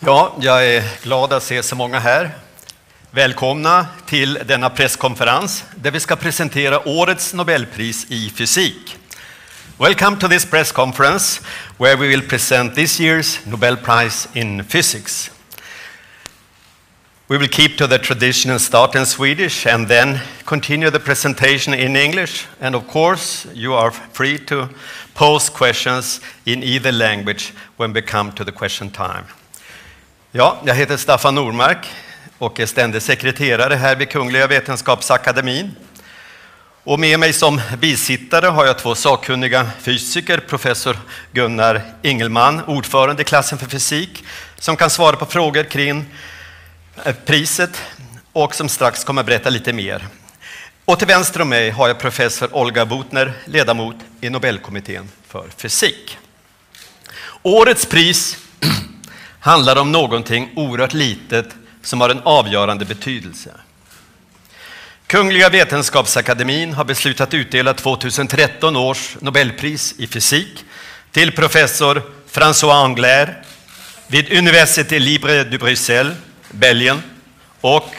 Ja, jag är glad att se så många här. Välkomna till denna presskonferens där vi ska presentera årets Nobelpris i fysik. Welcome to this press conference where we will present this year's Nobel Prize in Physics. We will keep to the tradition and start in Swedish and then continue the presentation in English. And of course, you are free to pose questions in either language when we come to the question time. Ja, jag heter Staffan Normark och är ständig sekreterare här vid Kungliga Vetenskapsakademin. Och med mig som bisittare har jag två sakkunniga fysiker, professor Gunnar Ingelman, ordförande i klassen för fysik, som kan svara på frågor kring priset och som strax kommer att berätta lite mer. Och till vänster om mig har jag professor Olga Botner, ledamot i Nobelkommittén för fysik. Årets pris handlar om någonting oerhört litet som har en avgörande betydelse. Kungliga Vetenskapsakademin har beslutat utdela 2013 års Nobelpris i fysik till professor François Englert vid Université Libre de Bruxelles, Belgien, och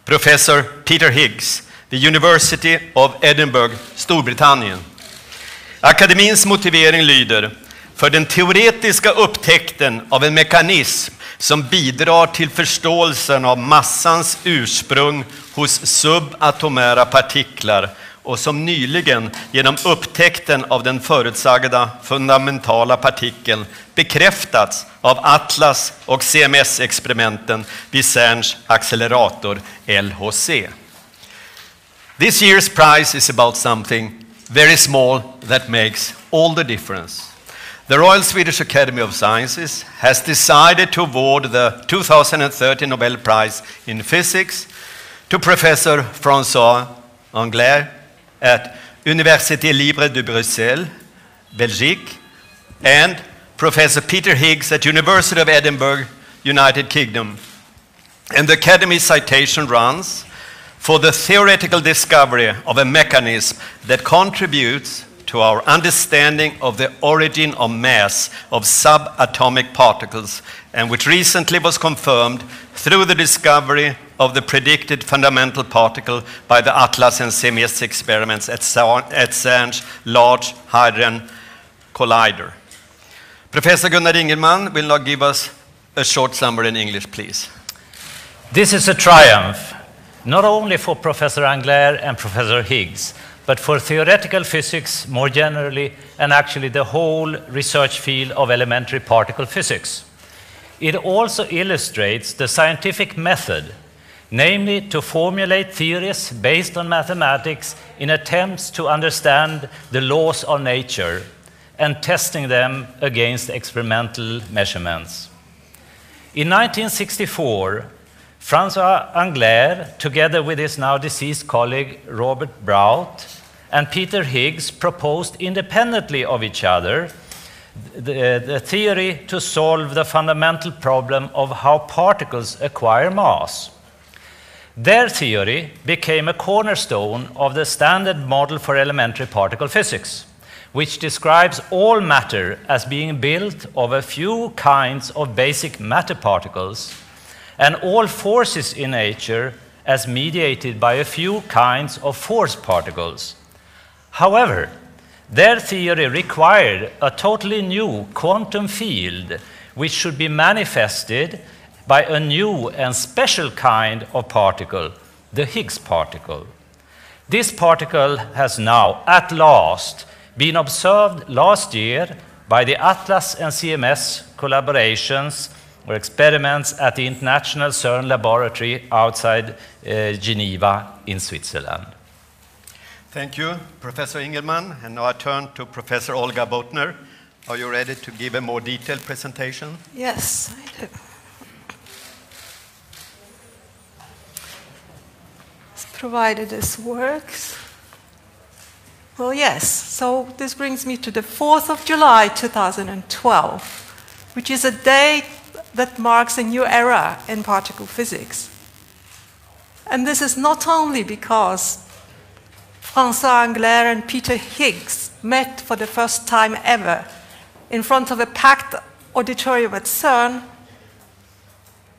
professor Peter Higgs vid University of Edinburgh, Storbritannien. Akademins motivering lyder: för den teoretiska upptäckten av en mekanism som bidrar till förståelsen av massans ursprung hos subatomära partiklar och som nyligen genom upptäckten av den förutsagda fundamentala partikeln bekräftats av Atlas och CMS-experimenten vid CERNs accelerator LHC. This year's prize is about something very small that makes all the difference. The Royal Swedish Academy of Sciences has decided to award the 2013 Nobel Prize in Physics to Professor François Englert at Université Libre de Bruxelles, Belgique, and Professor Peter Higgs at University of Edinburgh, United Kingdom. And the Academy citation runs for the theoretical discovery of a mechanism that contributes to our understanding of the origin of mass of subatomic particles, and which recently was confirmed through the discovery of the predicted fundamental particle by the Atlas and CMS experiments at CERN's Large Hadron Collider. Professor Gunnar Ingelman will now give us a short summary in English, please. This is a triumph, not only for Professor Englert and Professor Higgs, but for theoretical physics more generally, and actually the whole research field of elementary particle physics. It also illustrates the scientific method, namely to formulate theories based on mathematics in attempts to understand the laws of nature and testing them against experimental measurements. In 1964, François Englert, together with his now deceased colleague Robert Brout, and Peter Higgs proposed independently of each other the theory to solve the fundamental problem of how particles acquire mass. Their theory became a cornerstone of the standard model for elementary particle physics, which describes all matter as being built of a few kinds of basic matter particles, and all forces in nature as mediated by a few kinds of force particles. However, their theory required a totally new quantum field which should be manifested by a new and special kind of particle, the Higgs particle. This particle has now, at last, been observed last year by the Atlas and CMS collaborations or experiments at the International CERN laboratory outside Geneva in Switzerland. Thank you, Professor Ingelman. And now I turn to Professor Olga Botner. Are you ready to give a more detailed presentation? Yes, I do. Provided this works. Well, yes, so this brings me to the 4th of July 2012, which is a day that marks a new era in particle physics. And this is not only because François Englert and Peter Higgs met for the first time ever in front of a packed auditorium at CERN,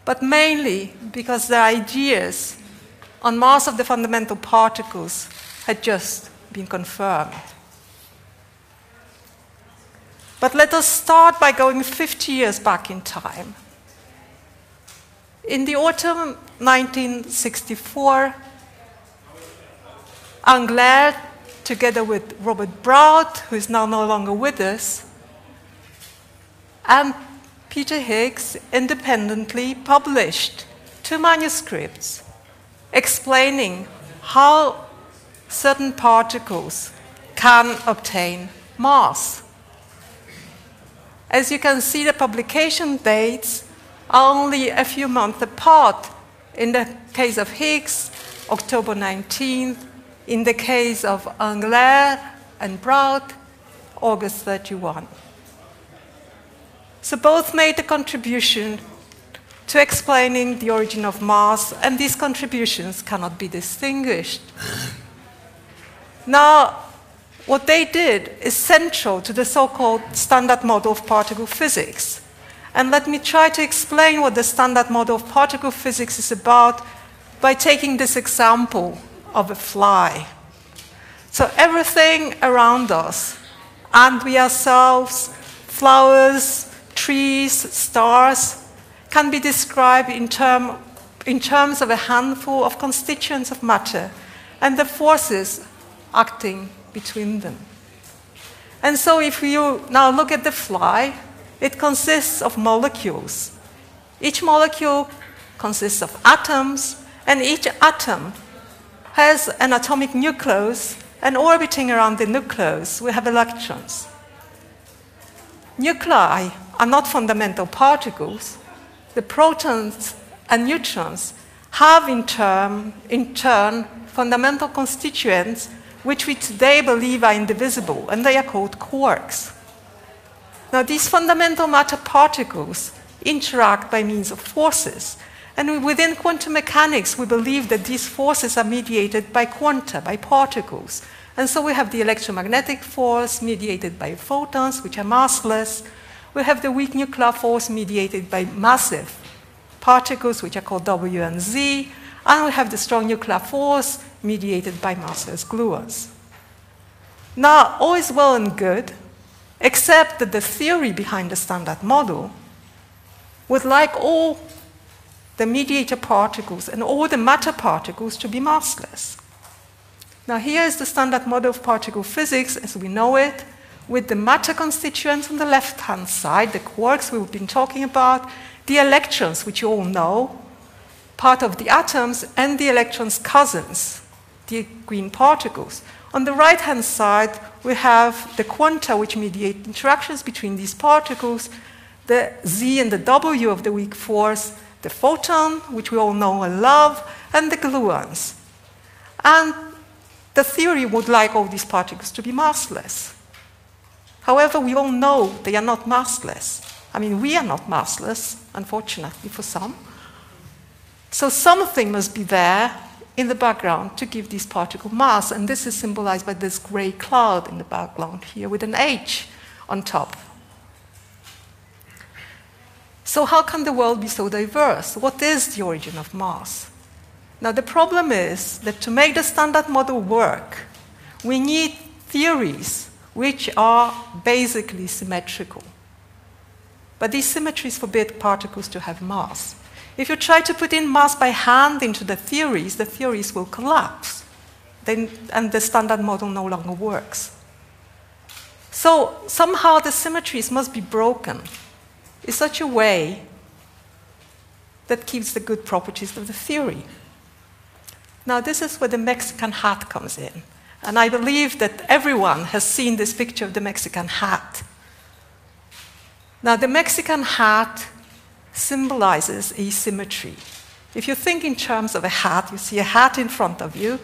but mainly because the ideas on mass of the fundamental particles had just been confirmed. But let us start by going 50 years back in time. In the autumn 1964, Englert, together with Robert Brout, who is now no longer with us, and Peter Higgs independently published 2 manuscripts explaining how certain particles can obtain mass. As you can see, the publication dates are only a few months apart. In the case of Higgs, October 19th. In the case of Englert and Brout, August 31. So both made a contribution to explaining the origin of mass, and these contributions cannot be distinguished. Now, what they did is central to the so-called standard model of particle physics. And let me try to explain what the standard model of particle physics is about by taking this example of a fly. So everything around us, and we ourselves, flowers, trees, stars, can be described in terms of a handful of constituents of matter and the forces acting between them. And so if you now look at the fly, it consists of molecules. Each molecule consists of atoms, and each atom has an atomic nucleus, and orbiting around the nucleus, we have electrons. Nuclei are not fundamental particles. The protons and neutrons have in turn fundamental constituents which we today believe are indivisible, and they are called quarks. Now, these fundamental matter particles interact by means of forces, and within quantum mechanics, we believe that these forces are mediated by quanta, by particles. And so we have the electromagnetic force mediated by photons, which are massless. We have the weak nuclear force mediated by massive particles, which are called W and Z. And we have the strong nuclear force mediated by massless gluons. Now, all is well and good, except that the theory behind the standard model would like all the mediator particles and all the matter particles to be massless. Now, here is the standard model of particle physics as we know it, with the matter constituents on the left-hand side, the quarks we've been talking about, the electrons, which you all know, part of the atoms, and the electrons' cousins, the green particles. On the right-hand side, we have the quanta, which mediate interactions between these particles, the Z and the W of the weak force, the photon, which we all know and love, and the gluons. And the theory would like all these particles to be massless. However, we all know they are not massless. I mean, we are not massless, unfortunately for some. So something must be there in the background to give these particles mass, and this is symbolized by this gray cloud in the background here with an H on top. So how can the world be so diverse? What is the origin of mass? Now, the problem is that to make the standard model work, we need theories which are basically symmetrical. But these symmetries forbid particles to have mass. If you try to put in mass by hand into the theories will collapse. And the standard model no longer works. So somehow the symmetries must be broken in such a way that keeps the good properties of the theory. Now, this is where the Mexican hat comes in. And I believe that everyone has seen this picture of the Mexican hat. Now, the Mexican hat symbolizes asymmetry. If you think in terms of a hat, you see a hat in front of you,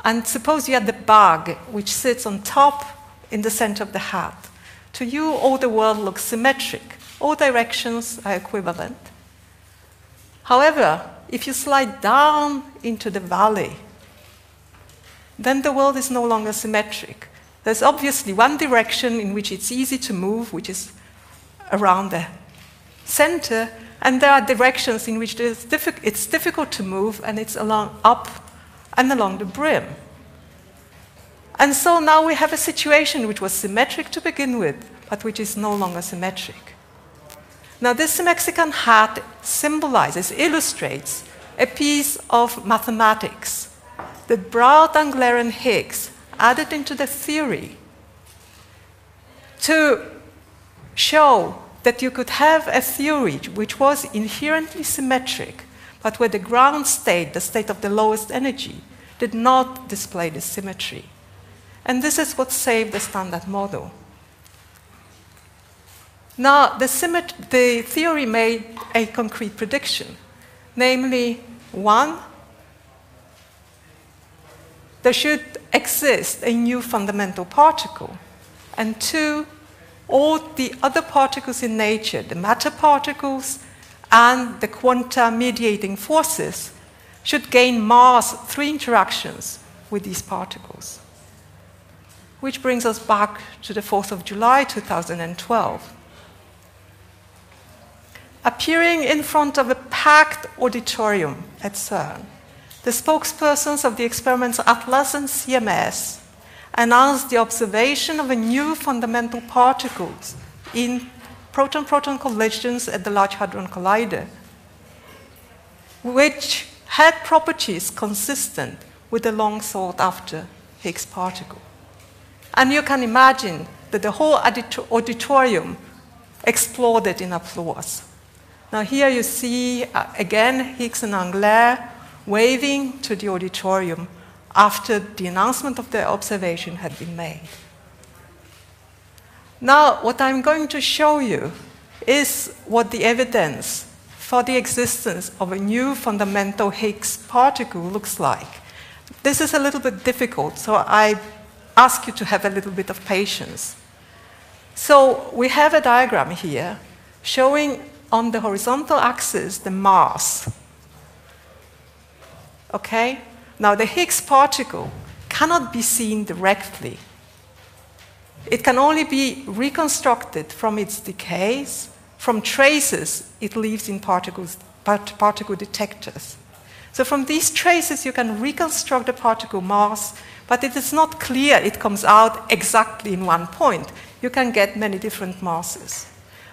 and suppose you had the bag which sits on top in the center of the hat. To you, all the world looks symmetric. All directions are equivalent. However, if you slide down into the valley, then the world is no longer symmetric. There's obviously one direction in which it's easy to move, which is around the center, And there are directions in which it's difficult to move, and it's up and along the brim. And so now we have a situation which was symmetric to begin with, but which is no longer symmetric. Now this Mexican hat symbolizes, illustrates a piece of mathematics that Brout, Angler, and Higgs added into the theory to show that you could have a theory which was inherently symmetric, but where the ground state, the state of the lowest energy, did not display the symmetry. And this is what saved the Standard Model. Now, the theory made a concrete prediction, namely, 1, there should exist a new fundamental particle, and 2, all the other particles in nature, the matter particles and the quanta mediating forces, should gain mass through interactions with these particles. Which brings us back to the 4th of July 2012. Appearing in front of a packed auditorium at CERN, the spokespersons of the experiments Atlas and CMS announced the observation of a new fundamental particles in proton-proton collisions at the Large Hadron Collider, which had properties consistent with the long sought-after Higgs particle. And you can imagine that the whole auditorium exploded in applause. Now here you see, again, Higgs and Angler waving to the auditorium after the announcement of the observation had been made. Now, what I'm going to show you is what the evidence for the existence of a new fundamental Higgs particle looks like. This is a little bit difficult, so I ask you to have a little bit of patience. So we have a diagram here showing on the horizontal axis the mass. Okay? Now, the Higgs particle cannot be seen directly. It can only be reconstructed from its decays, from traces it leaves in particle detectors. So from these traces, you can reconstruct the particle mass, but it is not clear it comes out exactly in one point. You can get many different masses.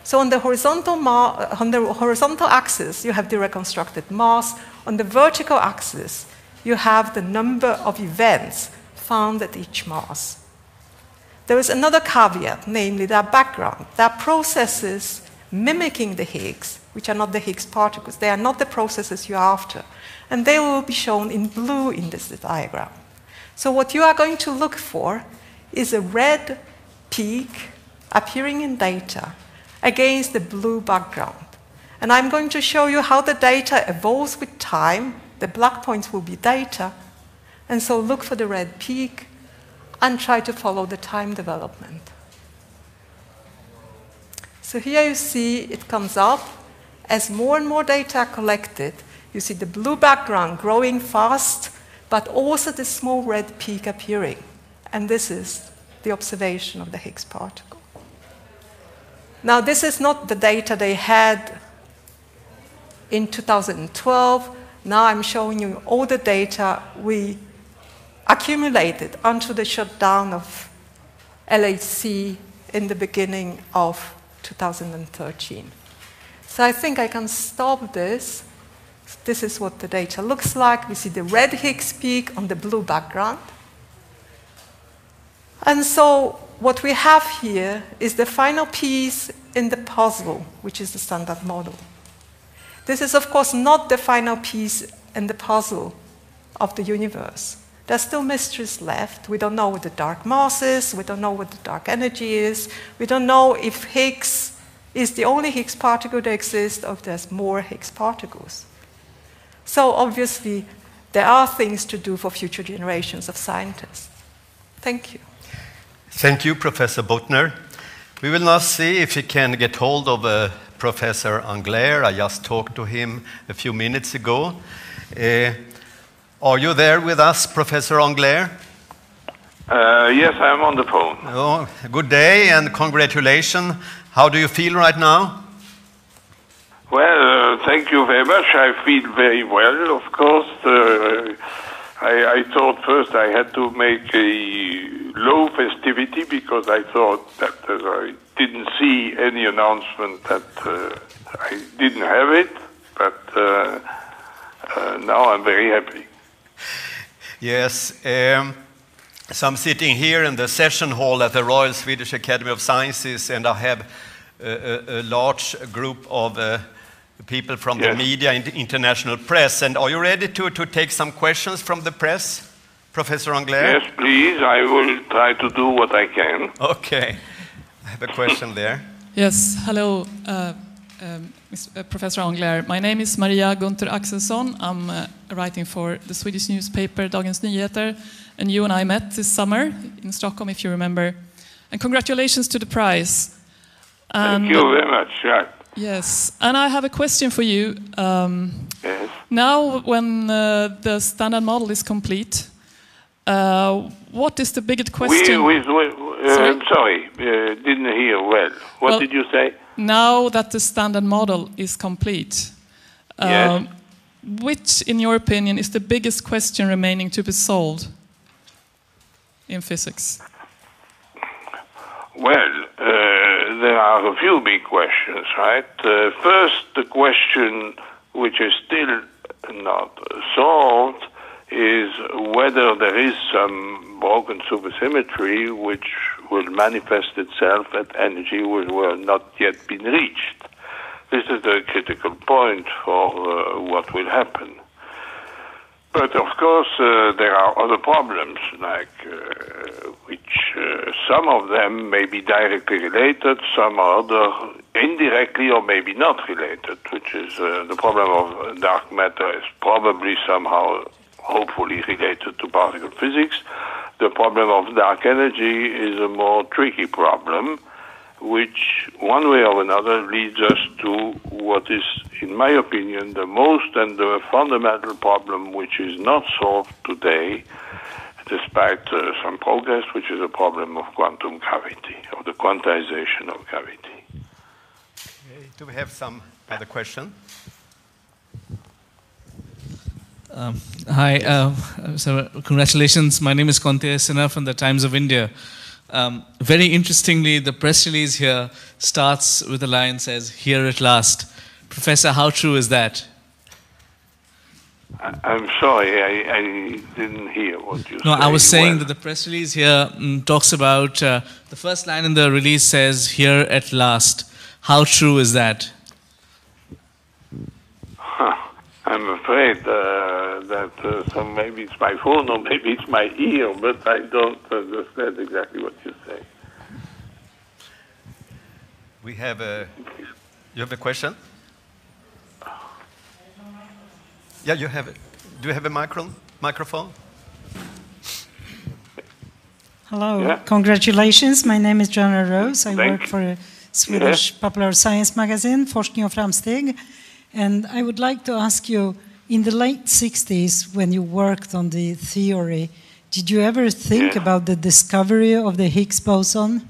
So on the horizontal axis, you have the reconstructed mass. On the vertical axis, you have the number of events found at each mass. There is another caveat, namely their background. There are processes mimicking the Higgs, which are not the Higgs particles. They are not the processes you're after. And they will be shown in blue in this diagram. So what you are going to look for is a red peak appearing in data against the blue background. And I'm going to show you how the data evolves with time. The black points will be data. And so look for the red peak and try to follow the time development. So here you see it comes up as more and more data are collected. You see the blue background growing fast, but also the small red peak appearing. And this is the observation of the Higgs particle. Now, this is not the data they had in 2012. Now I'm showing you all the data we accumulated until the shutdown of LHC in the beginning of 2013. So I think I can stop this. This is what the data looks like. We see the red Higgs peak on the blue background. And so what we have here is the final piece in the puzzle, which is the Standard Model. This is, of course, not the final piece in the puzzle of the universe. There's still mysteries left. We don't know what the dark mass is. We don't know what the dark energy is. We don't know if Higgs is the only Higgs particle that exists or if there's more Higgs particles. So obviously, there are things to do for future generations of scientists. Thank you. Thank you, Professor Botner. We will now see if we can get hold of Professor Angler. I just talked to him a few minutes ago. Are you there with us, Professor Angler? Yes, I am on the phone. Oh, good day and congratulations. How do you feel right now? Well, thank you very much. I feel very well, of course. I thought first I had to make a low festivity because I thought that I didn't see any announcement that I didn't have it, but now I'm very happy. Yes. So I'm sitting here in the session hall at the Royal Swedish Academy of Sciences, and I have a large group of people from the media and international press. And are you ready to take some questions from the press, Professor Angler? Yes, please. I will try to do what I can. Okay. I have a question there. Yes, hello, Professor Angler. My name is Maria Gunther Axelsson. I'm writing for the Swedish newspaper Dagens Nyheter, and you and I met this summer in Stockholm, if you remember. And congratulations to the prize. Thank you very much. Yeah. Yes, and I have a question for you. Yes. Now, when the standard model is complete, what is the biggest question? I'm sorry, didn't hear well. What did you say? Now that the standard model is complete, yes. Which, in your opinion, is the biggest question remaining to be solved in physics? Well, there are a few big questions, right? First, the question which is still not solved is whether there is some broken supersymmetry which will manifest itself at energy which will not yet been reached. This is the critical point for what will happen. But of course, there are other problems, like which some of them may be directly related, some are other indirectly or maybe not related, which is the problem of dark matter is probably somehow, hopefully, related to particle physics. The problem of dark energy is a more tricky problem, which one way or another leads us to what is, in my opinion, the most and the fundamental problem which is not solved today, despite some progress, which is a problem of quantum gravity, of the quantization of gravity. Okay. Do we have some other question? Hi, so congratulations. My name is Konte Sinha from the Times of India. Very interestingly, the press release here starts with a line says, "Here at last." Professor, how true is that? I'm sorry, I didn't hear what you said. No, I was saying that the press release here talks about, the first line in the release says, "Here at last." How true is that? I'm afraid that maybe it's my phone or maybe it's my ear, but I don't understand exactly what you say. We have you have a question? Yeah, you have it. Do you have a microphone? Hello, yeah. Congratulations. My name is Gunnar Rose. I Thank work you. for a Swedish popular science magazine, Forskning och Framsteg. And I would like to ask you, in the late 60s, when you worked on the theory, did you ever think about the discovery of the Higgs boson?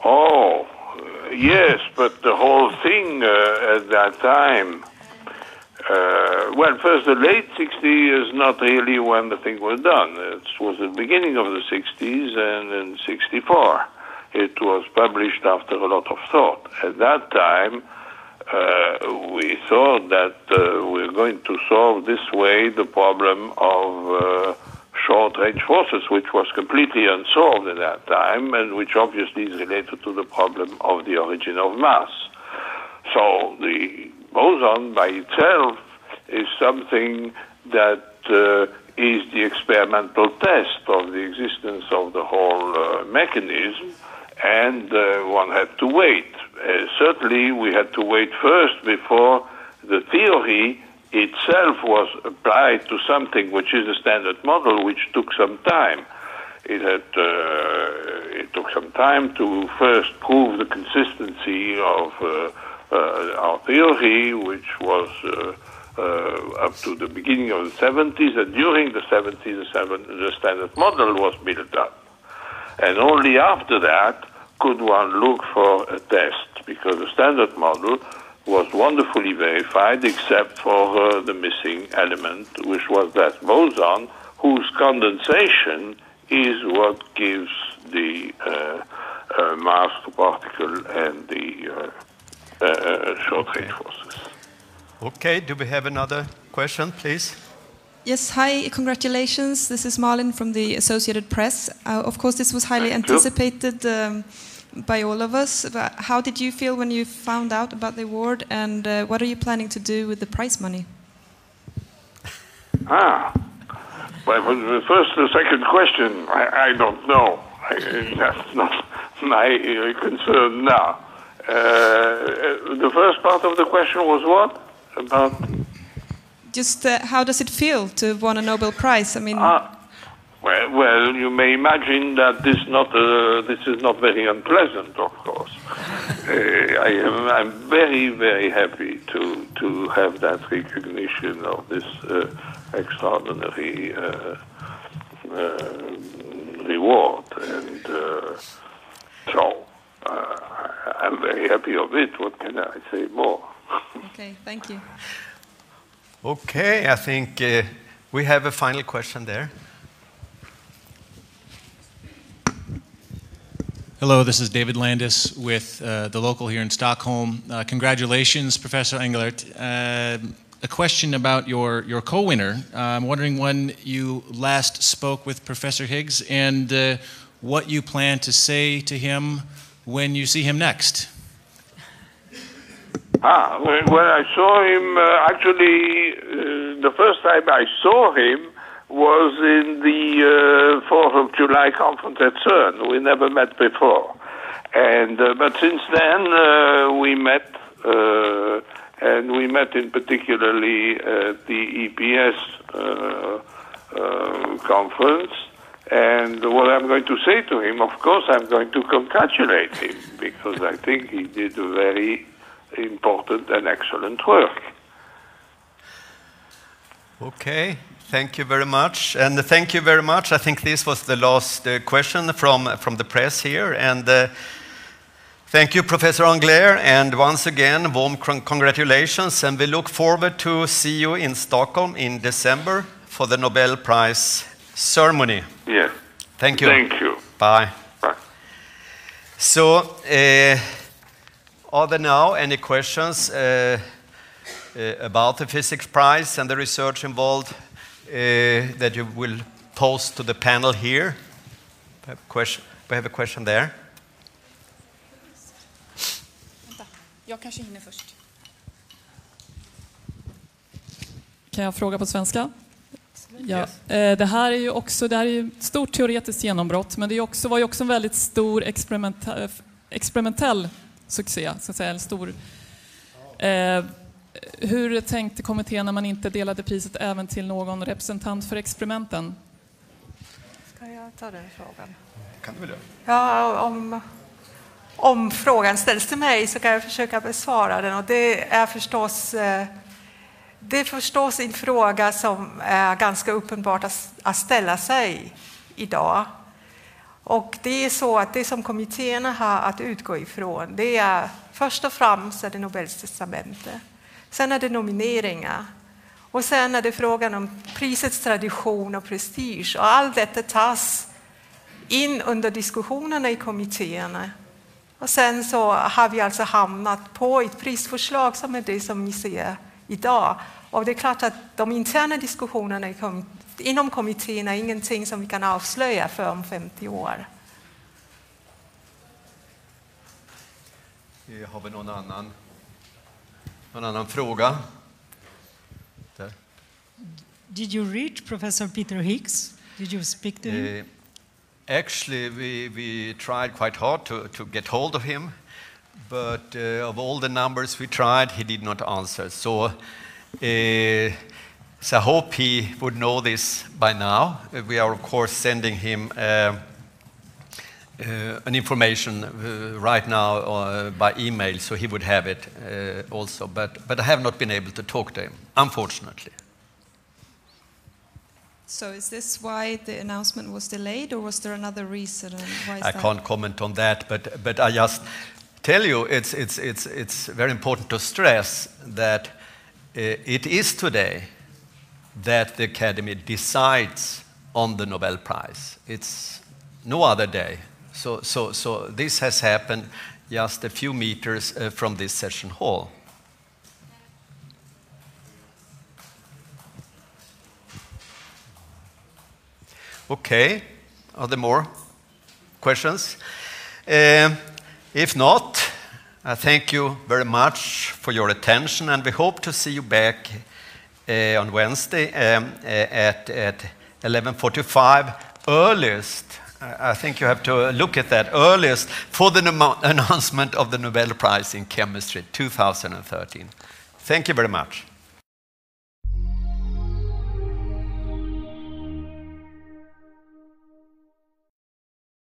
Oh, yes, but the whole thing at that time, well, first, the late 60s is not really when the thing was done. It was the beginning of the 60s, and in 64. It was published after a lot of thought. At that time, we thought that we're going to solve this way the problem of short-range forces, which was completely unsolved at that time, and which obviously is related to the problem of the origin of mass. So the boson by itself is something that is the experimental test of the existence of the whole mechanism, and one had to wait. Certainly, we had to wait first before the theory itself was applied to something which is a standard model, which took some time. It took some time to first prove the consistency of our theory, which was up to the beginning of the 70s, and during the 70s, the standard model was built up. And only after that could one look for a test. because the standard model was wonderfully verified, except for the missing element, which was that boson, whose condensation is what gives the mass to particle and the short-range forces. Okay, do we have another question, please? Yes, hi, congratulations. This is Malin from the Associated Press. Of course, this was highly anticipated by all of us. But how did you feel when you found out about the award, and what are you planning to do with the prize money? Well, the second question, I don't know. That's not my concern now. The first part of the question was what? About? Just how does it feel to have won a Nobel Prize? I mean, well, you may imagine that this is not very unpleasant, of course. I'm very, very happy to have that recognition of this extraordinary reward, and so I'm very happy of it. What can I say more? Okay, thank you. Okay, I think we have a final question there. Hello, this is David Landis with the local here in Stockholm. Congratulations, Professor Engelert. A question about your co-winner. I'm wondering when you last spoke with Professor Higgs and what you plan to say to him when you see him next. Well, I saw him, actually, the first time I saw him was in the 4th of July conference at CERN. We never met before. But since then, we met, and we met in particularly at the EPS conference. And what I'm going to say to him, of course, I'm going to congratulate him, because I think he did a very important and excellent work. Okay, thank you very much. And thank you very much. I think this was the last question from the press here. And thank you, Professor Engler. And once again, warm congratulations. And we look forward to see you in Stockholm in December for the Nobel Prize ceremony. Yes. Thank you. Thank you. Bye. Bye. So, are there now any questions about the physics prize and the research involved that you will pose to the panel here? We have a question there. Jag kanske hinner först. Kan jag fråga på svenska? Ja, det här är ju också ett stort teoretiskt genombrott, men det var ju också en väldigt stor experimentell succé, så att säga, en stor. Hur tänkte kommittén när man inte delade priset även till någon representant för experimenten? Ska jag ta den frågan? Kan du väl göra? Ja, om frågan ställs till mig så kan jag försöka besvara den. Och det är förstås en fråga som är ganska uppenbart att ställa sig idag. Och det är så att det som kommittéerna har att utgå ifrån, det är först och främst är det Nobels testamente. Sen är det nomineringar. Och sen är det frågan om prisets tradition och prestige. Och allt detta tas in under diskussionerna i kommittéerna. Och sen så har vi alltså hamnat på ett prisförslag som är det som vi ser idag. Och det är klart att de interna diskussionerna inom kommittén är ingenting som vi kan avslöja för om 50 år. Har vi någon annan fråga? Där. Did you reach Professor Peter Higgs? Did you speak to him? Actually, we tried quite hard to get hold of him, but of all the numbers we tried, he did not answer. So I hope he would know this by now. We are, of course, sending him an information right now by email, so he would have it also. But I have not been able to talk to him, unfortunately. So is this why the announcement was delayed, or was there another reason? Why is I can't comment on that, but I just tell you, it's very important to stress that it is today that the Academy decides on the Nobel Prize. It's no other day. So this has happened just a few meters from this session hall. Okay, are there more questions? If not, I thank you very much for your attention, and we hope to see you back on Wednesday at 11:45 earliest. I think you have to look at that earliest for the announcement of the Nobel Prize in Chemistry 2013. Thank you very much.